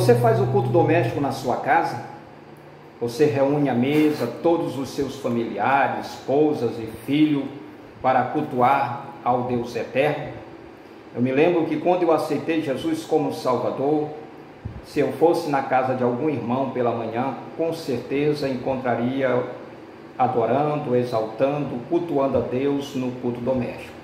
Você faz o culto doméstico na sua casa? Você reúne à mesa todos os seus familiares, esposas e filhos para cultuar ao Deus eterno? Eu me lembro que quando eu aceitei Jesus como Salvador, se eu fosse na casa de algum irmão pela manhã, com certeza encontraria adorando, exaltando, cultuando a Deus no culto doméstico.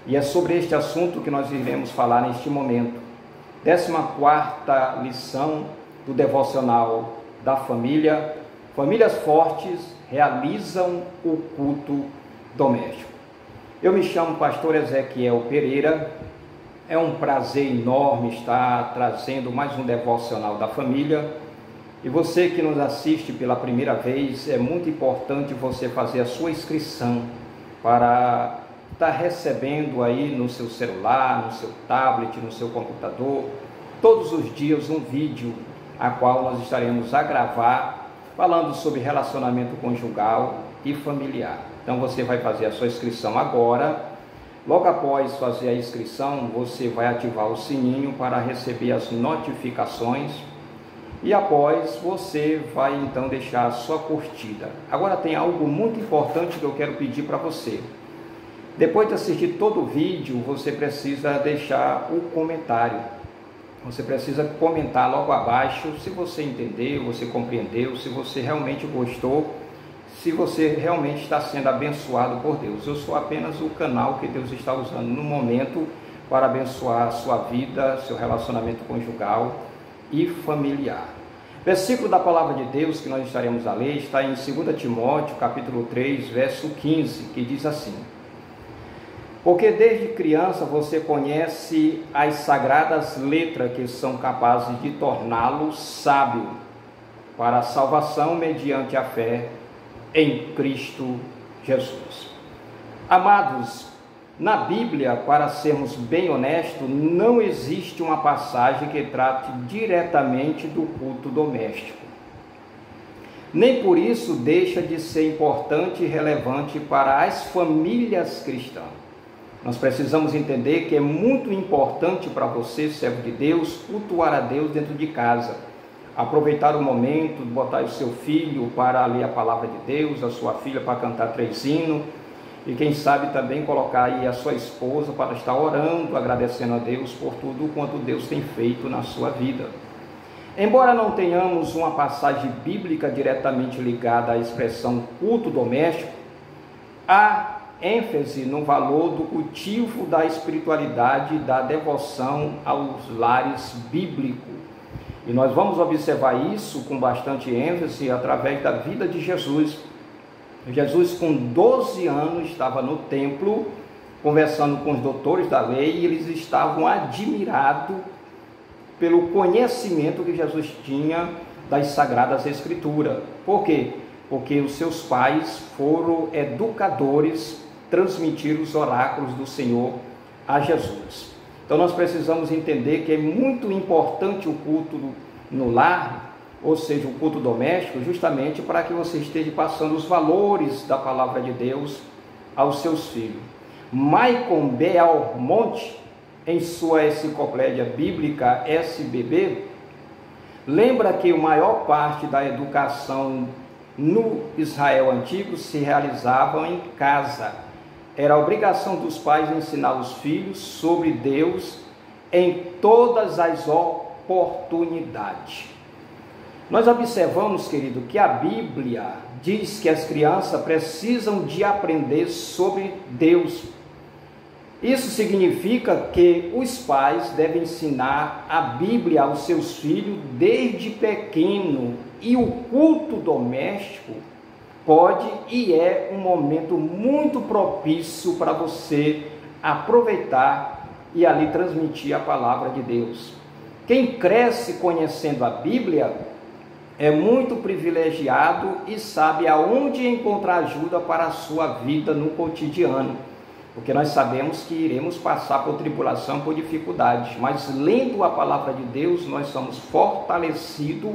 E é sobre este assunto que nós iremos falar neste momento. 14ª lição do devocional da família. Famílias fortes realizam o culto doméstico. Eu me chamo pastor Ezequiel Pereira. É um prazer enorme estar trazendo mais um devocional da família. E você que nos assiste pela primeira vez, é muito importante você fazer a sua inscrição para estar recebendo aí no seu celular, no seu tablet, no seu computador, todos os dias um vídeo a qual nós estaremos a gravar falando sobre relacionamento conjugal e familiar. Então você vai fazer a sua inscrição agora. Logo após fazer a inscrição, você vai ativar o sininho para receber as notificações e após você vai então deixar a sua curtida. Agora tem algo muito importante que eu quero pedir para você. Depois de assistir todo o vídeo, você precisa deixar o comentário. Você precisa comentar logo abaixo se você entendeu, você compreendeu, se você realmente gostou, se você realmente está sendo abençoado por Deus. Eu sou apenas o canal que Deus está usando no momento para abençoar a sua vida, seu relacionamento conjugal e familiar. Versículo da palavra de Deus que nós estaremos a ler está em 2 Timóteo, capítulo 3, verso 15, que diz assim: porque desde criança você conhece as sagradas letras que são capazes de torná-lo sábio para a salvação mediante a fé em Cristo Jesus. Amados, na Bíblia, para sermos bem honestos, não existe uma passagem que trate diretamente do culto doméstico. Nem por isso deixa de ser importante e relevante para as famílias cristãs. Nós precisamos entender que é muito importante para você, servo de Deus, cultuar a Deus dentro de casa. Aproveitar o momento, botar o seu filho para ler a palavra de Deus, a sua filha para cantar 3 hinos, e quem sabe também colocar aí a sua esposa para estar orando, agradecendo a Deus por tudo quanto Deus tem feito na sua vida. Embora não tenhamos uma passagem bíblica diretamente ligada à expressão culto doméstico, há ênfase no valor do cultivo da espiritualidade e da devoção aos lares bíblicos. E nós vamos observar isso com bastante ênfase através da vida de Jesus. Jesus, com 12 anos, estava no templo conversando com os doutores da lei e eles estavam admirados pelo conhecimento que Jesus tinha das Sagradas Escrituras. Por quê? Porque os seus pais foram educadores, transmitir os oráculos do Senhor a Jesus. Então nós precisamos entender que é muito importante o culto no lar, ou seja, o culto doméstico, justamente para que você esteja passando os valores da palavra de Deus aos seus filhos. Michael Belmonte, em sua enciclopédia bíblica SBB, lembra que a maior parte da educação no Israel antigo se realizava em casa. Era a obrigação dos pais ensinar os filhos sobre Deus em todas as oportunidades. Nós observamos, querido, que a Bíblia diz que as crianças precisam de aprender sobre Deus. Isso significa que os pais devem ensinar a Bíblia aos seus filhos desde pequeno, e o culto doméstico pode e é um momento muito propício para você aproveitar e ali transmitir a palavra de Deus. Quem cresce conhecendo a Bíblia é muito privilegiado e sabe aonde encontrar ajuda para a sua vida no cotidiano, porque nós sabemos que iremos passar por tribulação, por dificuldades, mas lendo a palavra de Deus, nós somos fortalecidos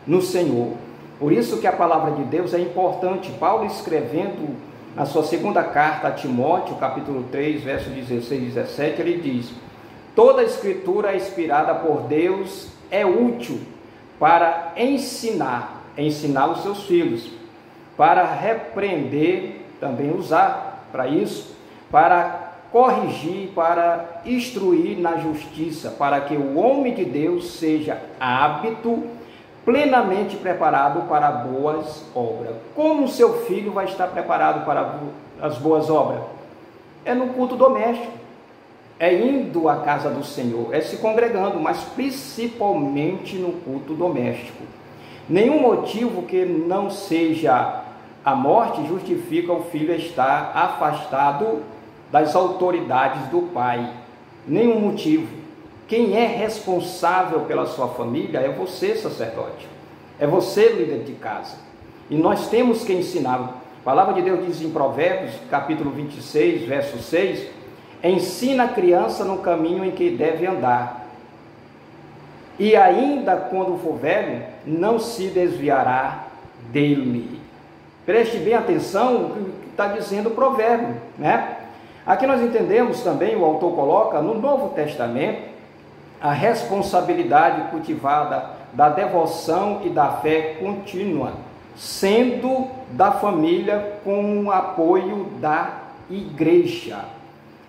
no Senhor. Por isso que a palavra de Deus é importante. Paulo, escrevendo na sua segunda carta a Timóteo, capítulo 3, verso 16 e 17, ele diz: toda a escritura é inspirada por Deus é útil para ensinar os seus filhos, para repreender, também usar para isso, para corrigir, para instruir na justiça, para que o homem de Deus seja apto, plenamente preparado para boas obras. Como o seu filho vai estar preparado para as boas obras? É no culto doméstico, é indo à casa do Senhor, é se congregando, mas principalmente no culto doméstico. Nenhum motivo que não seja a morte justifica o filho estar afastado das autoridades do pai. Nenhum motivo. Quem é responsável pela sua família é você, sacerdote. É você, líder de casa. E nós temos que ensinar. A palavra de Deus diz em Provérbios, capítulo 26, verso 6, ensina a criança no caminho em que deve andar. E ainda quando for velho, não se desviará dele. Preste bem atenção no que está dizendo o provérbio, né? Aqui nós entendemos também, o autor coloca, no Novo Testamento, a responsabilidade cultivada da devoção e da fé contínua, sendo da família com o apoio da igreja.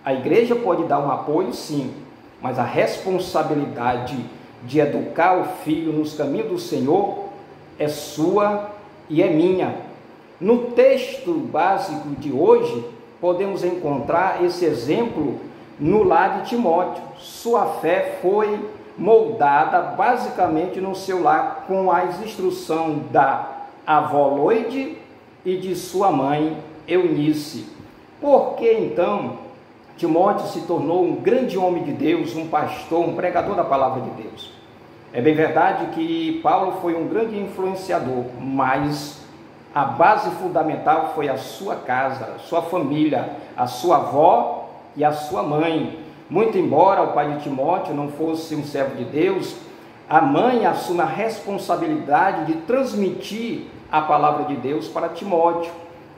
A igreja pode dar um apoio, sim, mas a responsabilidade de educar o filho nos caminhos do Senhor é sua e é minha. No texto básico de hoje, podemos encontrar esse exemplo no lar de Timóteo. Sua fé foi moldada basicamente no seu lar com as instruções da avó Loide e de sua mãe Eunice. Por que então Timóteo se tornou um grande homem de Deus, um pastor, um pregador da palavra de Deus? É bem verdade que Paulo foi um grande influenciador, mas a base fundamental foi a sua casa, a sua família, a sua avó e a sua mãe. Muito embora o pai de Timóteo não fosse um servo de Deus, a mãe assume a responsabilidade de transmitir a palavra de Deus para Timóteo.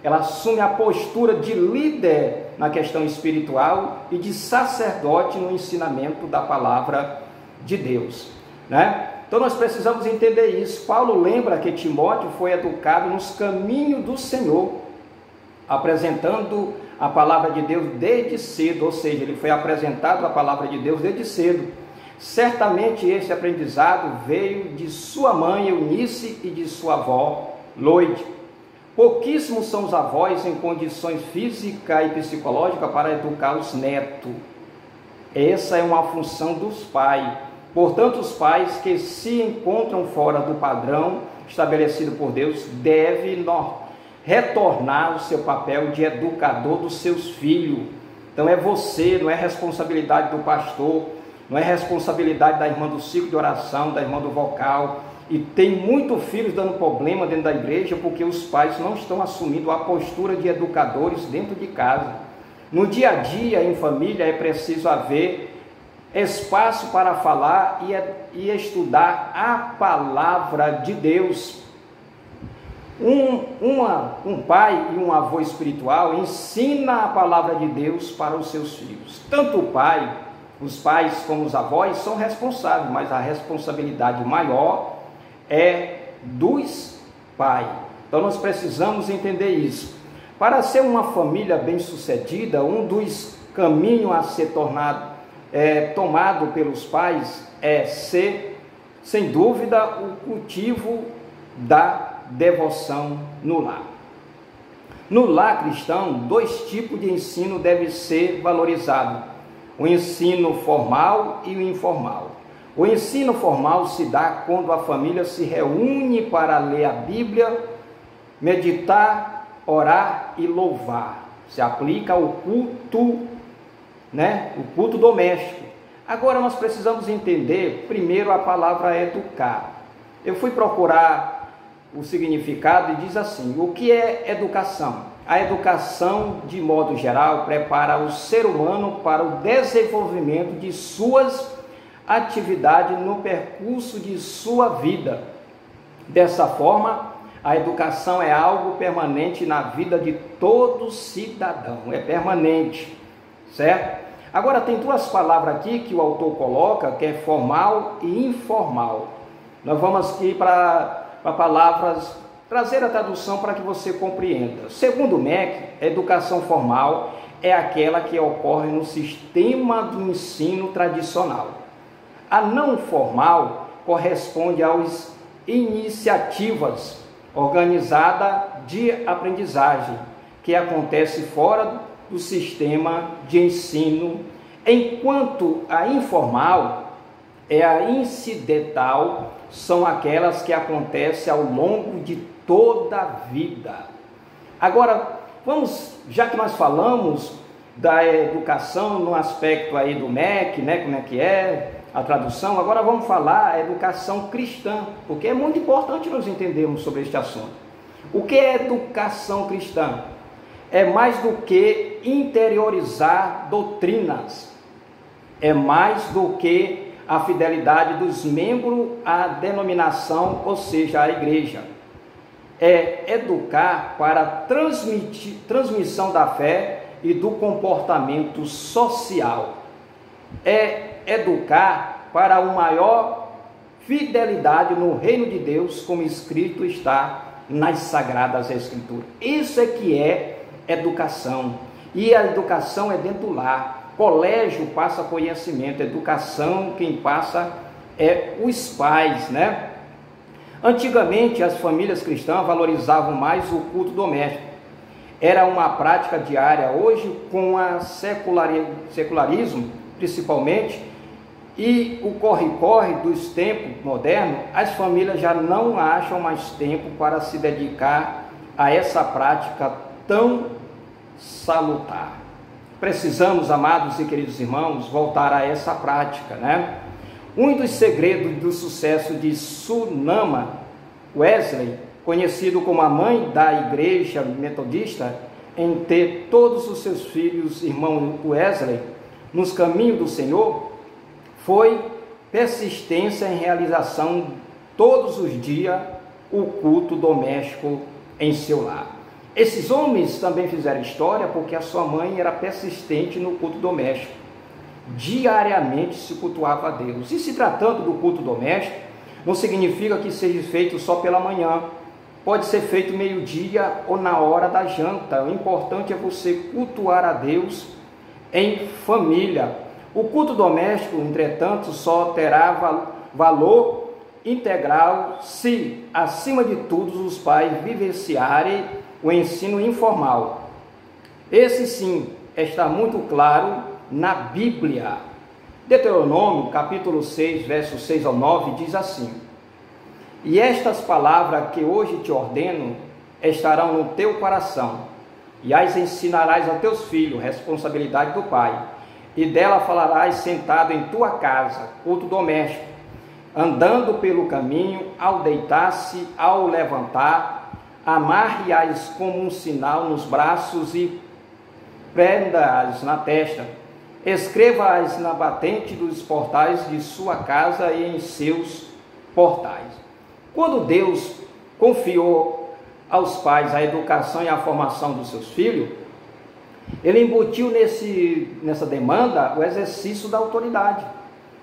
Ela assume a postura de líder na questão espiritual e de sacerdote no ensinamento da palavra de Deus, né? Então nós precisamos entender isso. Paulo lembra que Timóteo foi educado nos caminhos do Senhor, apresentando a palavra de Deus desde cedo, ou seja, ele foi apresentado a palavra de Deus desde cedo. Certamente esse aprendizado veio de sua mãe Eunice e de sua avó Loide. Pouquíssimos são os avós em condições física e psicológica para educar os netos. Essa é uma função dos pais. Portanto, os pais que se encontram fora do padrão estabelecido por Deus devem retornar ao seu papel de educador dos seus filhos. Então é você, não é responsabilidade do pastor, não é responsabilidade da irmã do ciclo de oração, da irmã do vocal. E tem muitos filhos dando problema dentro da igreja porque os pais não estão assumindo a postura de educadores dentro de casa. No dia a dia, em família, é preciso haver espaço para falar e estudar a palavra de Deus. Um pai e um avô espiritual ensina a palavra de Deus para os seus filhos. Tanto o pai, os pais como os avós são responsáveis, mas a responsabilidade maior é dos pais. Então nós precisamos entender isso. Para ser uma família bem-sucedida, um dos caminhos a ser tomado pelos pais é ser, sem dúvida, o cultivo da devoção no lar. No lar cristão, dois tipos de ensino devem ser valorizados: o ensino formal e o informal. O ensino formal se dá quando a família se reúne para ler a Bíblia, meditar, orar e louvar. Se aplica ao culto, né? O culto doméstico. Agora nós precisamos entender primeiro a palavra educar. Eu fui procurar o significado e diz assim: o que é educação? A educação, de modo geral, prepara o ser humano para o desenvolvimento de suas atividades no percurso de sua vida. Dessa forma, a educação é algo permanente na vida de todo cidadão, é permanente, certo? Agora, tem duas palavras aqui que o autor coloca, que é formal e informal. Nós vamos aqui para palavras, trazer a tradução para que você compreenda. Segundo o MEC, a educação formal é aquela que ocorre no sistema do ensino tradicional. A não formal corresponde às iniciativas organizadas de aprendizagem, que acontece fora do sistema de ensino, enquanto a informal é a incidental, são aquelas que acontecem ao longo de toda a vida. Agora, vamos, já que nós falamos da educação no aspecto aí do MEC, né, como é que é a tradução, agora vamos falar a educação cristã, porque é muito importante nós entendermos sobre este assunto. O que é educação cristã? É mais do que interiorizar doutrinas, é mais do que a fidelidade dos membros à denominação, ou seja, à igreja. É educar para transmissão da fé e do comportamento social. É educar para uma maior fidelidade no reino de Deus, como escrito está nas Sagradas Escrituras. Isso é que é educação. E a educação é dentro do lar. Colégio passa conhecimento, educação quem passa é os pais, né? Antigamente as famílias cristãs valorizavam mais o culto doméstico. Era uma prática diária. Hoje, com o secularismo principalmente e o corre-corre dos tempos modernos, as famílias já não acham mais tempo para se dedicar a essa prática tão salutar. Precisamos, amados e queridos irmãos, voltar a essa prática, né? Um dos segredos do sucesso de Sunama Wesley, conhecido como a mãe da igreja metodista, em ter todos os seus filhos, irmão Wesley, nos caminhos do Senhor, foi persistência em realização todos os dias o culto doméstico em seu lar. Esses homens também fizeram história porque a sua mãe era persistente no culto doméstico. Diariamente se cultuava a Deus. E se tratando do culto doméstico, não significa que seja feito só pela manhã. Pode ser feito meio-dia ou na hora da janta. O importante é você cultuar a Deus em família. O culto doméstico, entretanto, só terá valor integral se, acima de tudo, os pais vivenciarem o ensino informal. Esse sim está muito claro na Bíblia. Deuteronômio, capítulo 6, versos 6 ao 9, diz assim: E estas palavras que hoje te ordeno estarão no teu coração, e as ensinarás a teus filhos, responsabilidade do pai, e dela falarás sentado em tua casa, culto doméstico, andando pelo caminho, ao deitar-se, ao levantar, amarre-as como um sinal nos braços e prenda-as na testa. Escreva-as na batente dos portais de sua casa e em seus portais. Quando Deus confiou aos pais a educação e a formação dos seus filhos, Ele embutiu nessa demanda o exercício da autoridade.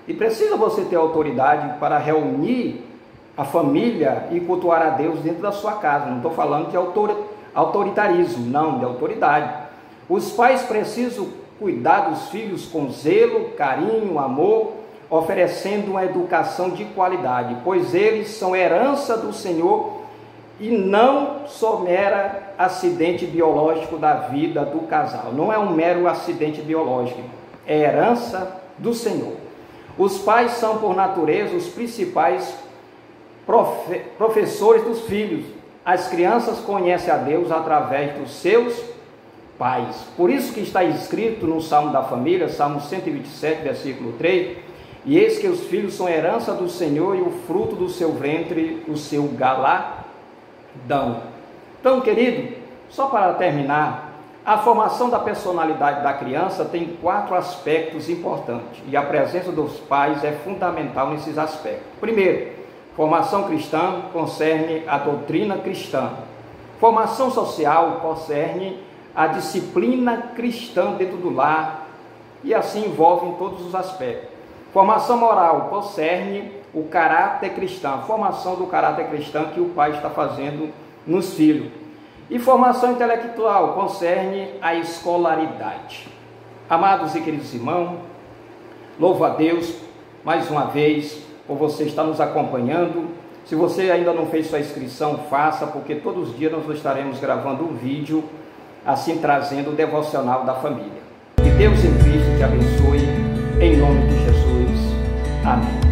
E precisa você ter autoridade para reunir a família e cultuar a Deus dentro da sua casa. Não estou falando de autoritarismo, não, de autoridade. Os pais precisam cuidar dos filhos com zelo, carinho, amor, oferecendo uma educação de qualidade, pois eles são herança do Senhor e não só mero acidente biológico da vida do casal. Não é um mero acidente biológico, é herança do Senhor. Os pais são, por natureza, os principais professores dos filhos. As crianças conhecem a Deus através dos seus pais. Por isso que está escrito no Salmo da Família, Salmo 127, versículo 3, e eis que os filhos são herança do Senhor e o fruto do seu ventre, o seu galardão. Então, querido, só para terminar, a formação da personalidade da criança tem 4 aspectos importantes, e a presença dos pais é fundamental nesses aspectos. Primeiro, formação cristã concerne a doutrina cristã. Formação social concerne a disciplina cristã dentro do lar, e assim envolve em todos os aspectos. Formação moral concerne o caráter cristão, a formação do caráter cristão que o pai está fazendo nos filhos. E formação intelectual concerne a escolaridade. Amados e queridos irmãos, louvo a Deus mais uma vez por você estar nos acompanhando. Se você ainda não fez sua inscrição, faça, porque todos os dias nós estaremos gravando um vídeo, assim trazendo o devocional da família. Que Deus em Cristo te abençoe, em nome de Jesus. Amém.